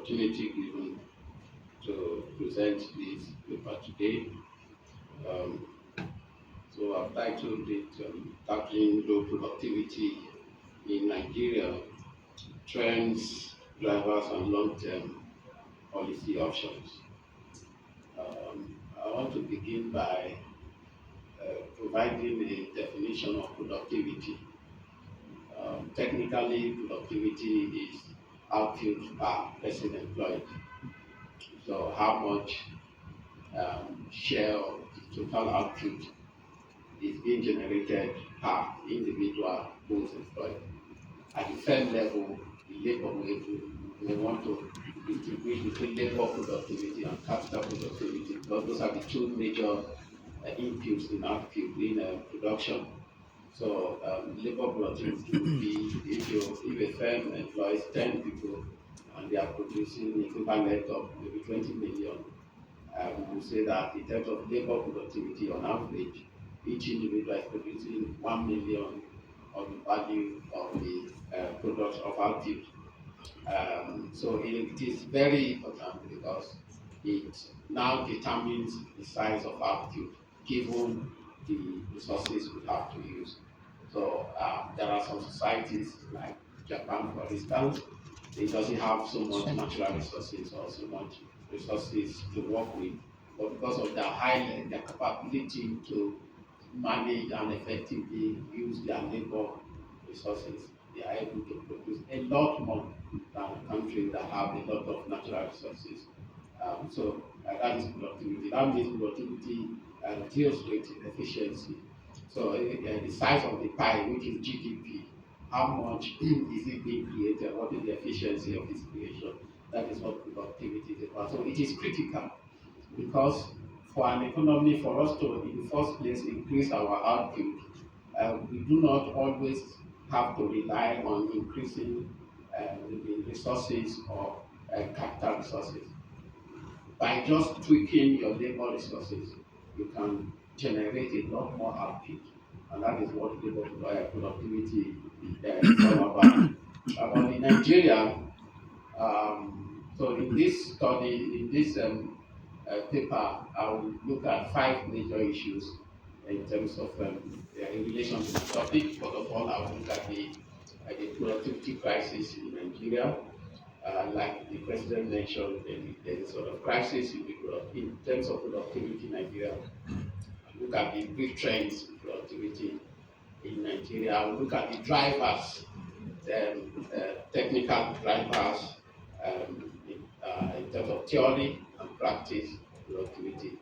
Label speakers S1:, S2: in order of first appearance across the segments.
S1: opportunity given to present this paper today. Um, so I've titled it Tackling Low Productivity in Nigeria, Trends, Drivers and Long-Term Policy Options. I want to begin by providing a definition of productivity. Technically, productivity is output per person employed. So how much share of the total output is being generated per individual who is employed. At the firm level, the labor wage, we want to distinguish between labor productivity and capital productivity because those are the two major inputs in output in production. So labor productivity would be if a firm employs 10 people and they are producing equivalent of maybe 20 million, we will say that in terms of labor productivity on average, each individual is producing 1 million of the value of the products of output. So it is very important because it now determines the size of output given the resources we have to use. So there are some societies like Japan, for instance, it doesn't have so much natural resources or so much resources to work with, but because of their capability to manage and effectively use their labor resources, they are able to produce a lot more than countries that have a lot of natural resources. That is productivity. That means productivity deals with efficiency. So the size of the pie, which is GDP, how much is it being created? What is the efficiency of its creation? That is what productivity is about. So it is critical because for an economy, for us to, in the first place, increase our output, we do not always have to rely on increasing the resources or capital resources. By just tweaking your labor resources, you can generate a lot more output, and that is what labor productivity is all about. But in Nigeria, so in this study, in this paper, I will look at five major issues in terms of in relation to the topic. First of all, I will look at the productivity crisis in Nigeria. Like the president mentioned, there is a sort of crisis in terms of productivity in Nigeria. Look at the brief trends in productivity in Nigeria. I will look at the drivers, technical drivers in terms of theory and practice productivity.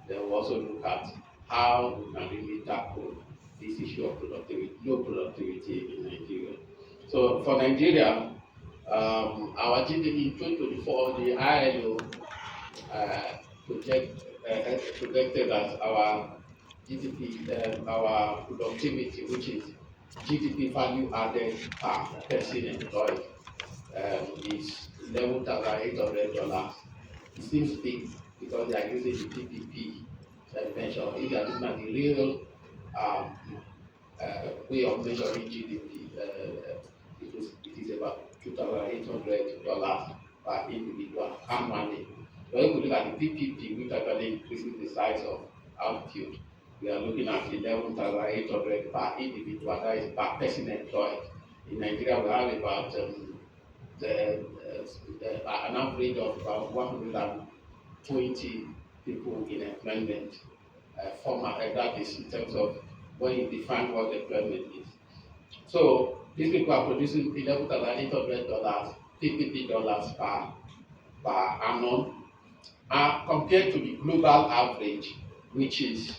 S1: Then we'll also look at how we can really tackle this issue of productivity, low productivity in Nigeria. So for Nigeria, our GDP in 2024, the ILO projected that our GDP, our productivity, which is GDP value added per person employed, is $11,800. It seems big because they are using the PPP measure. If you are looking at the real way of measuring GDP, it is about $2,800 per individual annually. But if we look at the PPP, which actually increases the size of output, we are looking at 11,800 per individual, that is per person employed. In Nigeria, we have about an average of about 120 people in employment. That is in terms of when you define what employment is. So these people are producing $11,800 PPP dollars per annum, compared to the global average, which is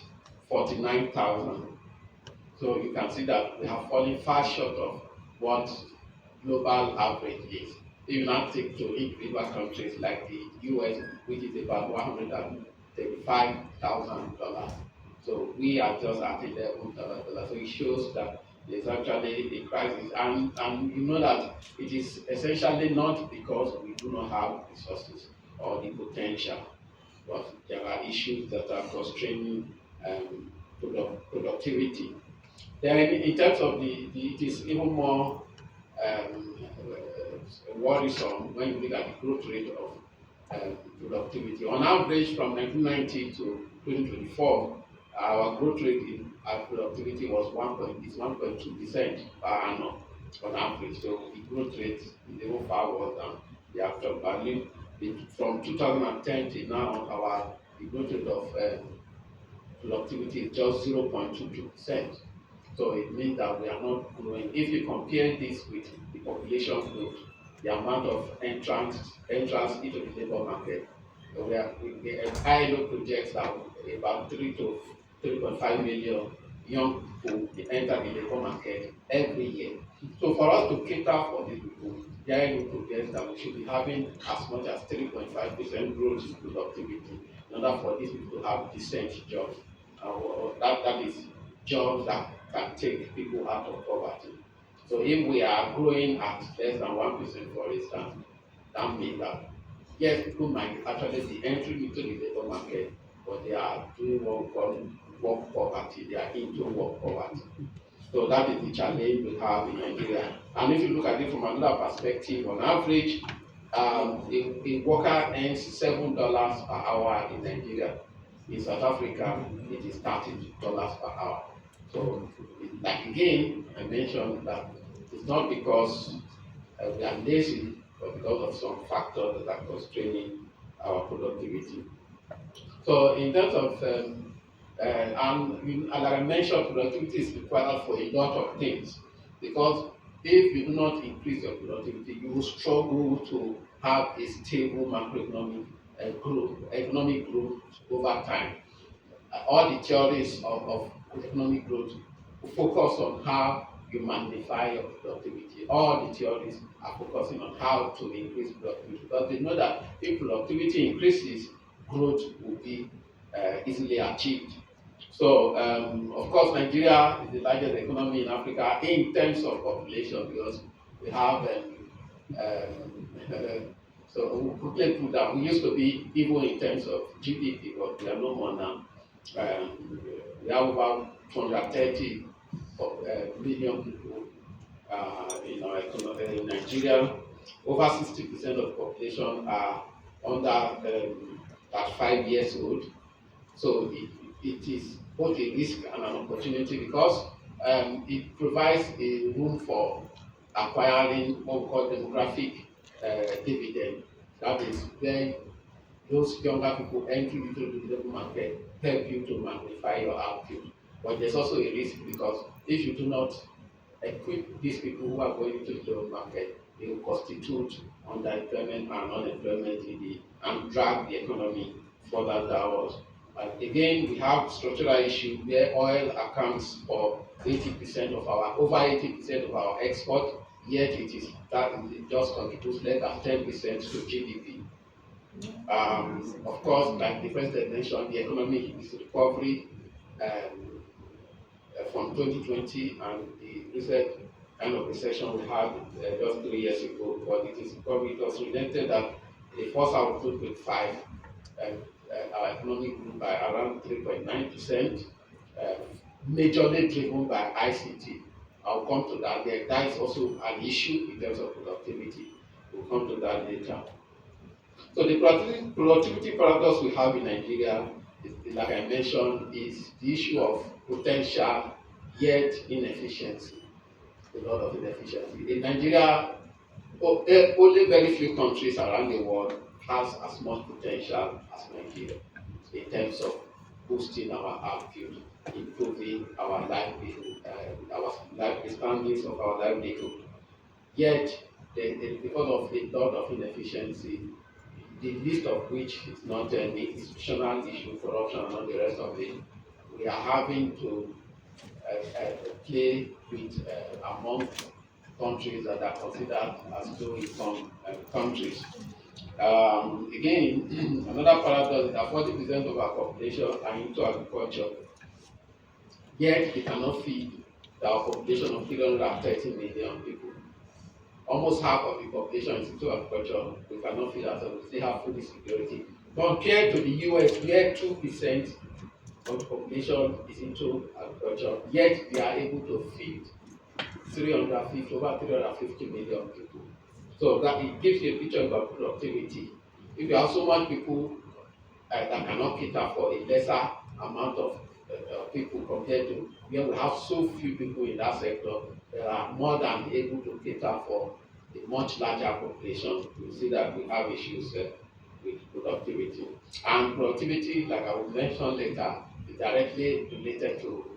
S1: 49,000. So you can see that we have fallen far short of what global average is. If you now take to individual countries like the US, which is about $135,000. So we are just at $11,000. So it shows that there's actually a crisis. And you know that it is essentially not because we do not have resources or the potential, but there are issues that are constraining productivity. Then in terms of it is even more worrisome when you look at the growth rate of productivity. On average, from 1990 to 2024, our growth rate in productivity was 1.2% per annum on average. So the growth rate is even far worse than the actual value. From 2010 to now, the growth rate of productivity is just 0.22%. So it means that we are not growing. If you compare this with the population growth, the amount of entrance into the labor market, the ILO projects that about 3 to 3.5 million young people enter the labor market every year. So for us to cater for these people, the ILO projects that we should be having as much as 3.5% growth in productivity in order for these people to have decent jobs. That is jobs that can take people out of poverty. So if we are growing at less than 1%, for instance, that means that yes, people might actually be entering into the labor market, but they are doing what we call work poverty. They are into work poverty. So that is the challenge we have in Nigeria. And if you look at it from another perspective, on average, a worker earns $7 per hour in Nigeria. In South Africa, it is $30 per hour. So, like again, I mentioned that it's not because we are lazy, but because of some factors that are constraining our productivity. So, in terms of, and like I mentioned, productivity is required for a lot of things, because if you do not increase your productivity, you will struggle to have a stable macroeconomic economic growth over time. All the theories of economic growth focus on how you magnify your productivity. All the theories are focusing on how to increase productivity, because they know that if productivity increases, growth will be easily achieved. So, of course, Nigeria is the largest economy in Africa in terms of population, because we have so we quickly put that we used to be even in terms of GDP, but we are no more now. We have about 230 million people in our economy in Nigeria. Over 60% of the population are under 5 years old. So it is both a risk and an opportunity, because it provides a room for acquiring what we call demographic dividend. That is when those younger people entering into the labor market help you to magnify your output. But there's also a risk, because if you do not equip these people who are going into the labor market, they will constitute underemployment and unemployment and drag the economy further downwards. Again, we have structural issue where oil accounts for 80% of over 80% of our export, yet it just contributes less than 10% to GDP. Of course, like the president mentioned, the economy is recovery from 2020 and the recent kind of recession we had just 3 years ago, but it is recovery. It was related that the first half of 2025, our economy grew by around 3.9%, majorly driven by ICT. I'll come to that. That is also an issue in terms of productivity. We'll come to that later. So the productivity paradox we have in Nigeria, like I mentioned, is the issue of potential yet inefficiency. A lot of inefficiency. In Nigeria, only very few countries around the world has as much potential as Nigeria in terms of boosting our output, improving our livelihood, the standards of our livelihood. Yet, because of a lot of inefficiency, the least of which is not the institutional issue, corruption, and all the rest of it, we are having to play with among countries that are considered as low-income countries. Again, another paradox is that 40% of our population are into agriculture, yet we cannot feed our population of 330 million people. Almost half of the population is into agriculture. We cannot feed ourselves. We still have food insecurity. Compared to the US, where 2% of the population is into agriculture, yet we are able to feed over 350 million people. So that it gives you a picture about productivity. If you have so much people that cannot cater for a lesser amount of people compared to where we have so few people in that sector that are more than able to cater for a much larger population, you see that we have issues with productivity. And productivity, like I will mention later, is directly related to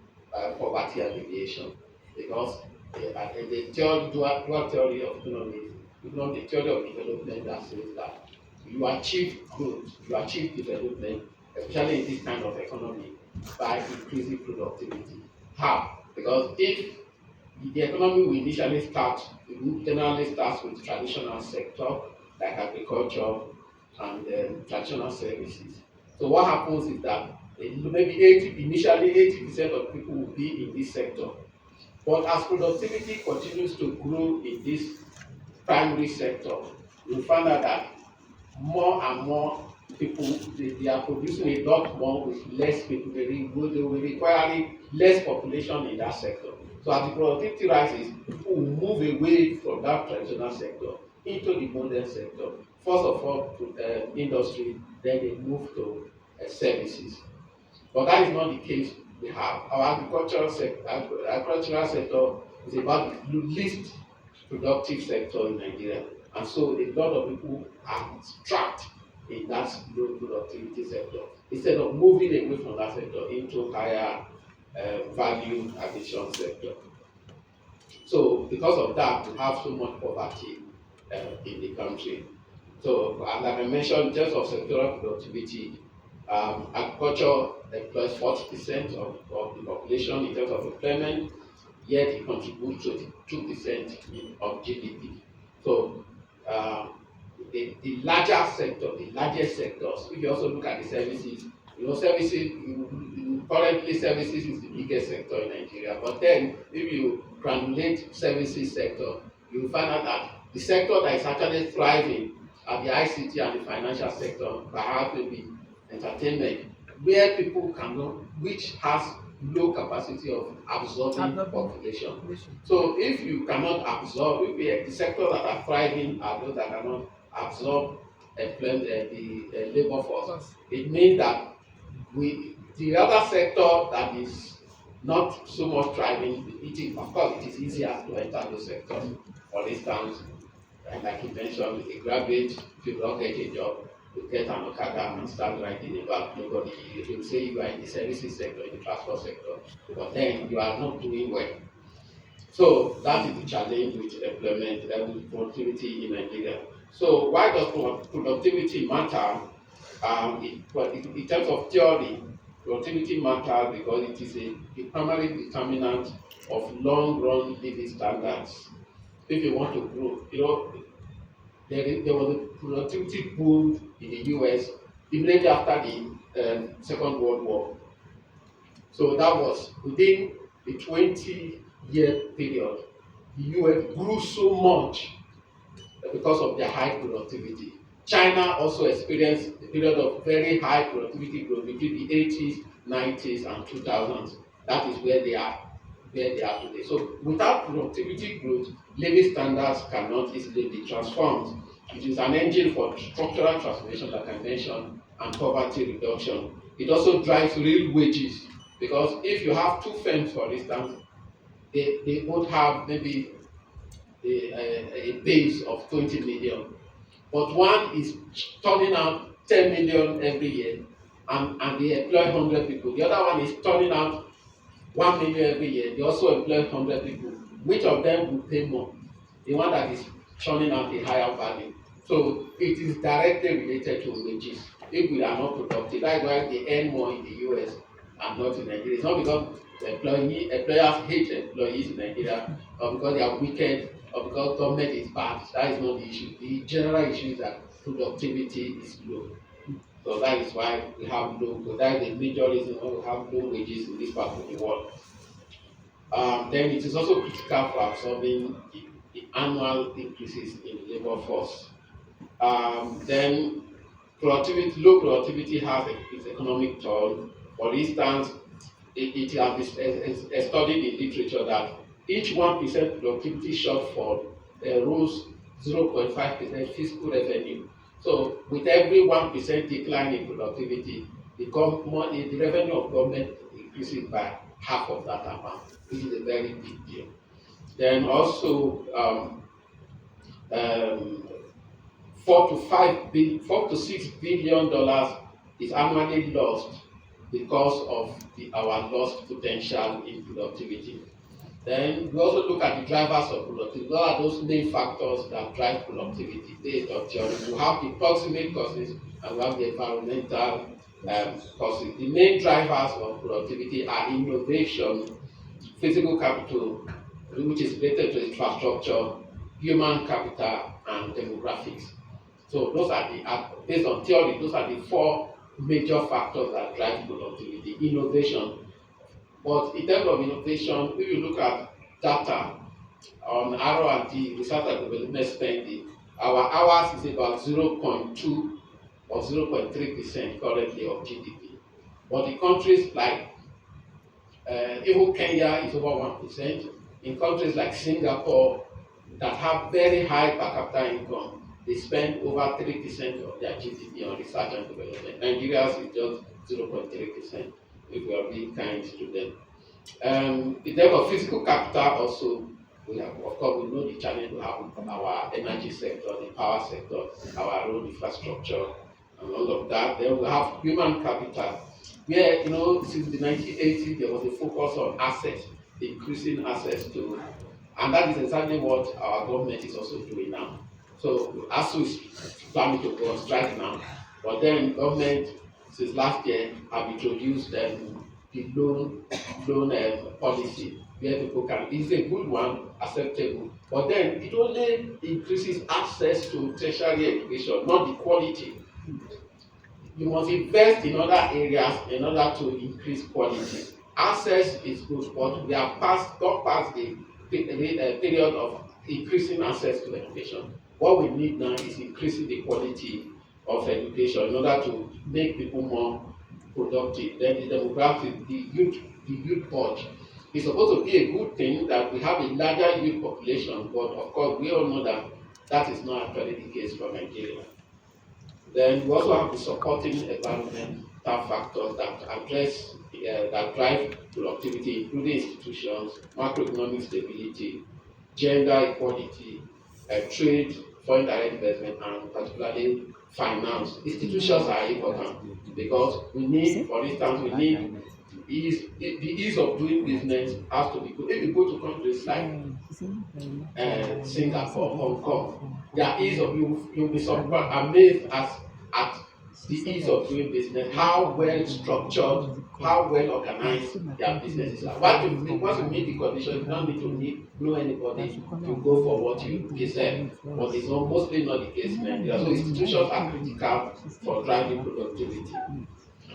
S1: poverty alleviation because the dual theory of economics, the theory of development that says that you achieve growth, you achieve development, especially in this kind of economy, by increasing productivity. How? Because if the economy will initially start, it generally starts with traditional sector like agriculture and traditional services. So what happens is that maybe initially 80% of people will be in this sector. But as productivity continues to grow in this primary sector, you find out that more and more people they are producing a lot more with less people. They will be requiring less population in that sector. So as the productivity rises, people will move away from that traditional sector into the modern sector. First of all, to industry, then they move to services. But that is not the case we have. Our agricultural sector is about the least productive sector in Nigeria. And so a lot of people are trapped in that low productivity sector instead of moving away from that sector into higher value addition sector. So because of that, we have so much poverty in the country. So as I mentioned, in terms of sectoral productivity, agriculture employs 40% of the population in terms of employment, yet it contributes to 2% of GDP. So the larger sector, the largest sectors, if you also look at the services, services, currently services is the biggest sector in Nigeria. But then if you granulate services sector, you will find out that the sector that is actually thriving are the ICT and the financial sector, perhaps maybe entertainment, where people cannot, which has low capacity of absorbing population. So if you cannot absorb, if the sectors that are thriving are those that cannot absorb employment, the labor force, it means that the other sector that is not so much thriving, of course it is easier to enter those sectors. For instance, like you mentioned, a graduate, if you don't get a job, you get an Okada and start writing about nobody. You will say you are in the services sector, in the transport sector, but then you are not doing well. So that is the challenge with employment and with productivity in Nigeria. So why does productivity matter? In terms of theory, productivity matters because it is a primary determinant of long-run living standards. If you want to grow, there was a productivity boom in the US immediately after the Second World War. So that was within a 20-year period. The US grew so much because of their high productivity. China also experienced a period of very high productivity growth between the 80s, 90s, and 2000s. That is where they are today. So without productivity growth, living standards cannot easily be transformed. It is an engine for structural transformation, like I mentioned, and poverty reduction. It also drives real wages because if you have two firms, for instance, they both have maybe a base of 20 million, but one is turning out 10 million every year and they employ 100 people. The other one is turning out 1 million every year. They also employ 100 people. Which of them will pay more? The one that is churning out a higher value. So it is directly related to wages. If we are not productive, that's why they earn more in the US and not in Nigeria. It's not because employers hate employees in Nigeria or because they are wicked or because government is bad. That is not the issue. The general issue is that productivity is low. So that is why we have low. So that is the major reason why we have low wages in this part of the world. Then it is also critical for absorbing the annual increases in the labor force. Then low productivity has its economic toll. For instance, it has been studied in literature that each 1% productivity shortfall erodes 0.5% fiscal revenue. So with every 1% decline in productivity, the revenue of government increases by half of that amount, which is a very big deal. Then also, 4 to 6 billion dollars is annually lost because of our lost potential in productivity. Then we also look at the drivers of productivity. What are those main factors that drive productivity based on theory? We have the proximate causes and we have the environmental causes. The main drivers of productivity are innovation, physical capital, which is related to infrastructure, human capital, and demographics. So those are based on theory, those are the four major factors that drive productivity. Innovation. But in terms of innovation, if you look at data on R&D, research and development spending, our hours is about 0.2 or 0.3% currently of GDP. But in countries like even Kenya is over 1%. In countries like Singapore that have very high per capita income, they spend over 3% of their GDP on research and development. Nigeria's is just 0.3% if we are being kind to them. In terms of physical capital also, we have, of course, we know the challenge we have with our energy sector, the power sector, our road infrastructure, and all of that. Then we have human capital, where, since the 1980s, there was a focus on assets, increasing access to, and that is exactly what our government is also doing now. So ASU is planning to go on strike now, but then government since last year have introduced the loan policy where people can. It's a good one, acceptable, but then it only increases access to tertiary education, not the quality. You must invest in other areas in order to increase quality. Access is good, but we have got past the period of increasing access to education. What we need now is increasing the quality of education in order to make people more productive. Then the demographic, the youth purge is supposed to be a good thing that we have a larger youth population, but of course we all know that that is not actually the case for Nigeria. Then we also have the supporting environmental factors that address that drive productivity, including institutions, macroeconomic stability, gender equality, trade, foreign direct investment, and particularly finance. Institutions are important because we need, for instance, the ease of doing business has to be good. If you go to countries like Singapore, Hong Kong, their ease of you'll be amazed at the ease of doing business, how well structured, how well organized their businesses are. Once you meet the condition, you don't need to know anybody to go for what you deserve. But it's mostly not the case in Nigeria. So institutions are critical for driving productivity.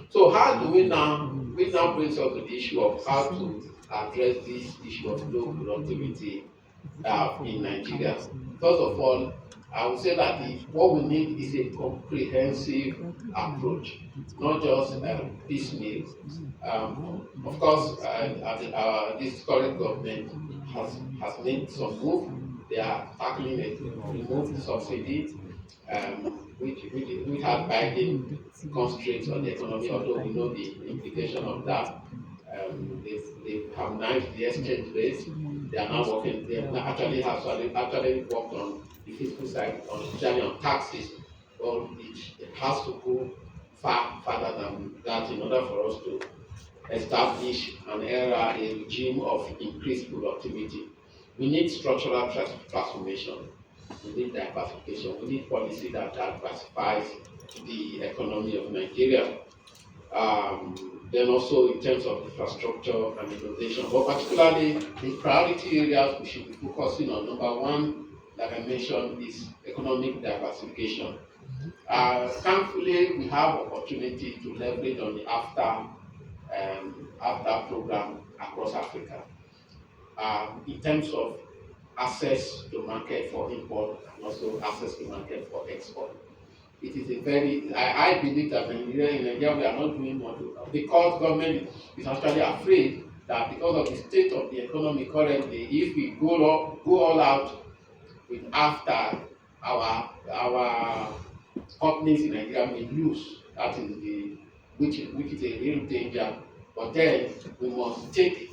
S1: So how do we now brings us to the issue of how to address this issue of low productivity in Nigeria. First of all, I would say that what we need is a comprehensive approach, not just piecemeal. Of course, this current government has made some move. They are tackling it, remove the subsidy, which had binding constraints on the economy, although we know the implication of that. They have knifed the exchange rate. They are now working. They actually worked on the fiscal side, especially on taxes. But it has to go further than that in order for us to establish a regime of increased productivity. We need structural transformation. We need diversification. We need policy that diversifies the economy of Nigeria. Then also in terms of infrastructure and innovation, but particularly the priority areas we should be focusing on. Number one, like I mentioned, is economic diversification. Thankfully, we have opportunity to leverage on the AfCFTA program across Africa in terms of access to market for import and also access to market for export. It is I believe that in Nigeria we are not doing much because government is actually afraid that because of the state of the economy currently, if we go all out with AfCFTA, companies in Nigeria may lose. That is which is a real danger. But then we must take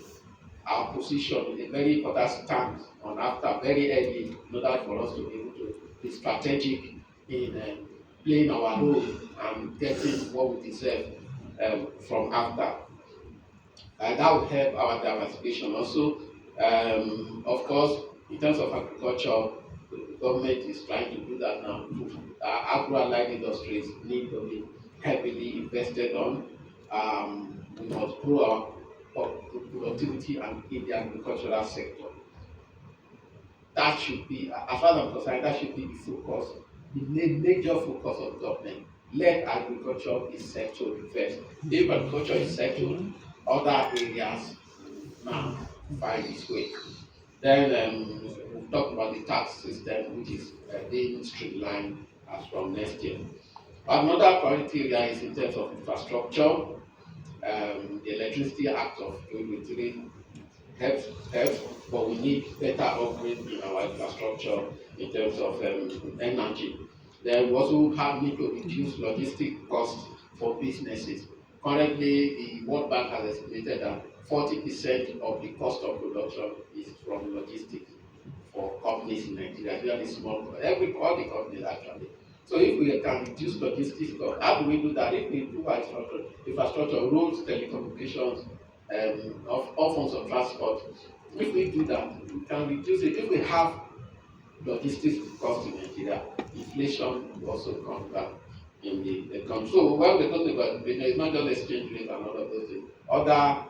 S1: our position in a very important stance on after very early in order for us to be able to be strategic in playing our role and getting what we deserve from after. That will help our diversification. Also, of course, in terms of agriculture, the government is trying to do that now. Agro-allied industries need to be heavily invested on. We must grow our productivity and in the agricultural sector. That should be, as far as I'm concerned, that should be the focus, the major focus of government. Let agriculture be settled first. If agriculture is settled, other areas now find its way. Then we'll talk about the tax system, which is being streamlined as from next year. Another priority area is in terms of infrastructure. The Electricity Act of 2023 helps, but we need better upgrade in our infrastructure in terms of energy. Then we also need to reduce logistic costs for businesses. Currently, the World Bank has estimated that 40% of the cost of production is from logistics for companies in Nigeria, really small, all the companies actually. So if we can reduce logistics costs, how do we do that? If we improve our infrastructure, roads, telecommunications, of all forms of transport, if we do that, we can reduce it. If we have logistics costs in Nigeria, inflation will also come down in the country. So when we're talking about it's not just exchange rate and all of those things, other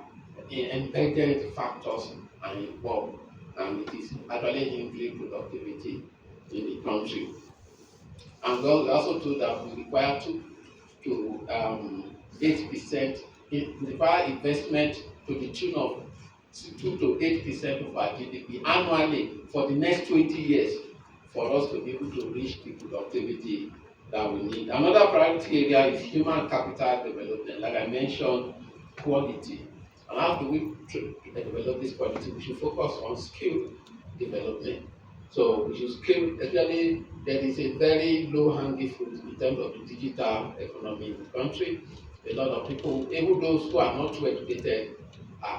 S1: embedded factors are involved, and it is actually hindering productivity in the country. And we also told that we require 8%, require investment to the tune of 2 to 8% of our GDP annually for the next 20 years for us to be able to reach the productivity that we need. Another priority area is human capital development. Like I mentioned, quality. And how do we develop this quality? We should focus on skill development. So we should skill, especially there is a very low hanging fruit in terms of the digital economy in the country. A lot of people, even those who are not too educated,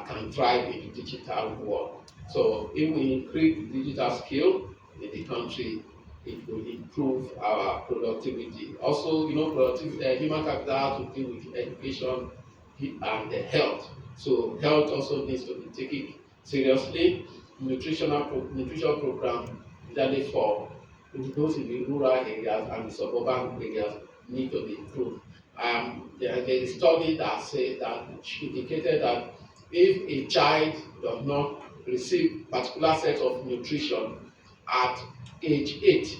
S1: can thrive in the digital world. So if we increase digital skill in the country, it will improve our productivity. Also, human capital has to do with education and the health. So health also needs to be taken seriously. Nutrition program, usually for those in the rural areas and the suburban areas, need to be improved. There is a study that said that indicated that if a child does not receive particular set of nutrition at age 8,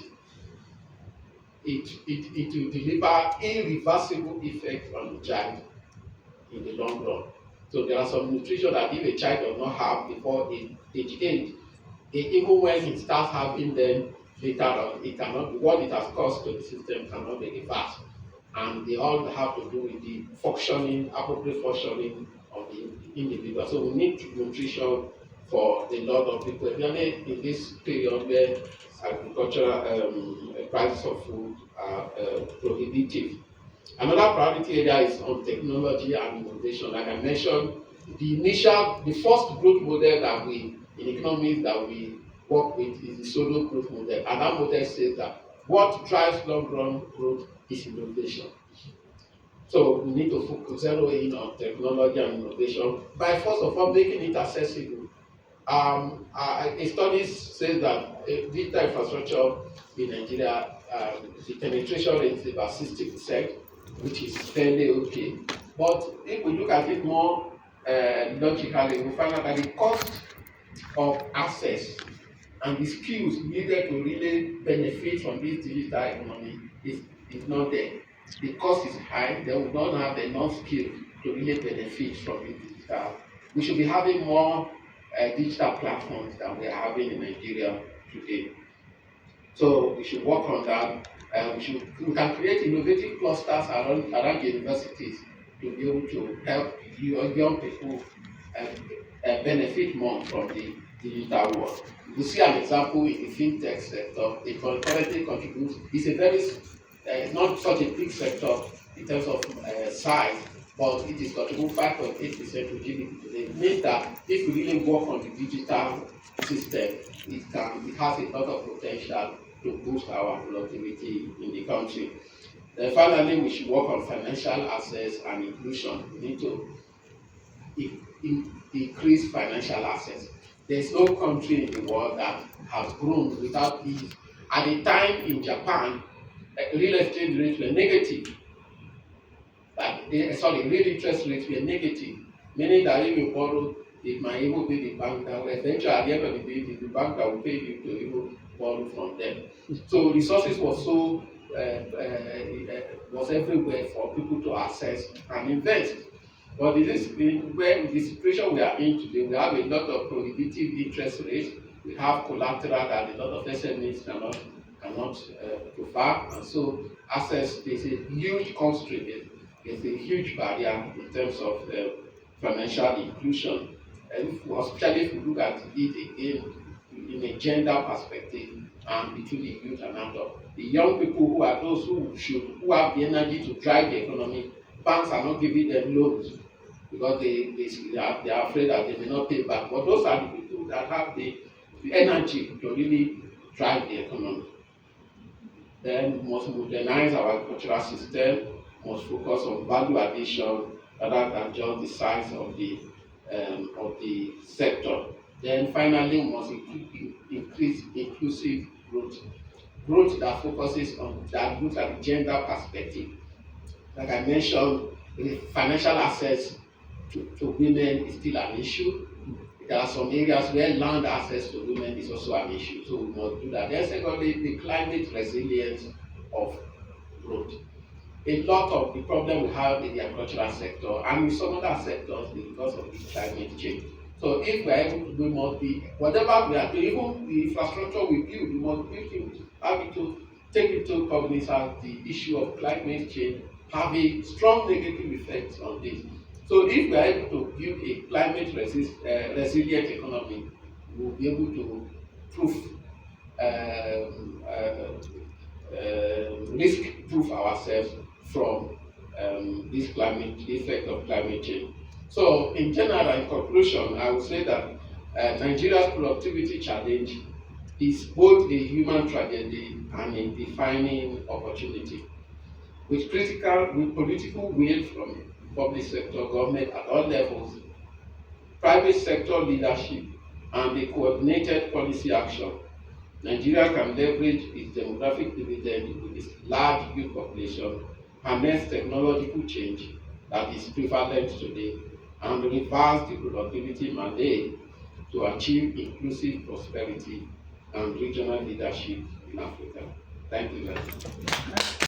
S1: it will deliver irreversible effect on the child in the long run. So there are some nutrition that if a child does not have before age 8, even when he starts having them later on, it cannot, what it has caused to the system cannot be reversed. And they all have to do with the appropriate functioning of the individual. So we need nutrition for a lot of people, especially in this period where agricultural prices of food are prohibitive. Another priority area is on technology and innovation. Like I mentioned, the first growth model that in economics that we work with is the solo growth model. And that model says that what drives long-run growth is innovation. So we need to zero in on technology and innovation by first of all making it accessible. A study says that digital infrastructure in Nigeria, the penetration rate is about 60%, which is fairly okay. But if we look at it more logically, we find out that the cost of access and the skills needed to really benefit from this digital economy is not there. The cost is high, they will not have enough skill to really benefit from it digital. We should be having more digital platforms than we are having in Nigeria today. So we should work on that. We can create innovative clusters around universities to be able to help young people benefit more from the digital world. We see an example in the fintech sector. It currently contributes. It's a very it's not such a big sector in terms of size, but it is contributing 5.8% to GDP today. It means that if we really work on the digital system, it has a lot of potential to boost our productivity in the country. Then finally, we should work on financial access and inclusion. We need to increase financial access. There is no country in the world that has grown without ease. At the time in Japan, real estate rates were negative. Real interest rates were negative, meaning that if you borrow, it might even be the bank that will eventually, at the end of the day, the bank that will pay you to even borrow from them. So resources was everywhere for people to access and invest. But the situation we are in today, we have a lot of prohibitive interest rates. We have collateral that a lot of SMEs cannot provide, and so access is a huge constraint. There's a huge barrier in terms of financial inclusion, and especially if we look at it again in a gender perspective and between the youth and adult. The young people who are those who have the energy to drive the economy, banks are not giving them loans because they are afraid that they may not pay back. But those are the people that have the energy to really drive the economy. Then we must modernize our cultural system, must focus on value addition rather than just the size of the sector. Then finally, we must increase inclusive growth. Growth that focuses on that looks at the gender perspective. Like I mentioned, the financial access to women is still an issue. There are some areas where land access to women is also an issue, so we must do that. Then secondly, the climate resilience of growth. A lot of the problem we have in the agricultural sector and in some other sectors is because of the climate change. So if we are able to do more, whatever we are doing, even the infrastructure we build, we must have it to take into cognizance the issue of climate change, have a strong negative effect on this. So if we are able to build a climate resilient economy, we will be able to risk-proof ourselves from the effect of climate change. So in general, in conclusion, I would say that Nigeria's productivity challenge is both a human tragedy and a defining opportunity. With political will from public sector, government at all levels, private sector leadership, and a coordinated policy action, Nigeria can leverage its demographic dividend with its large youth population, harness technological change that is prevalent today, and reverse the productivity mandate to achieve inclusive prosperity and regional leadership in Africa. Thank you very much.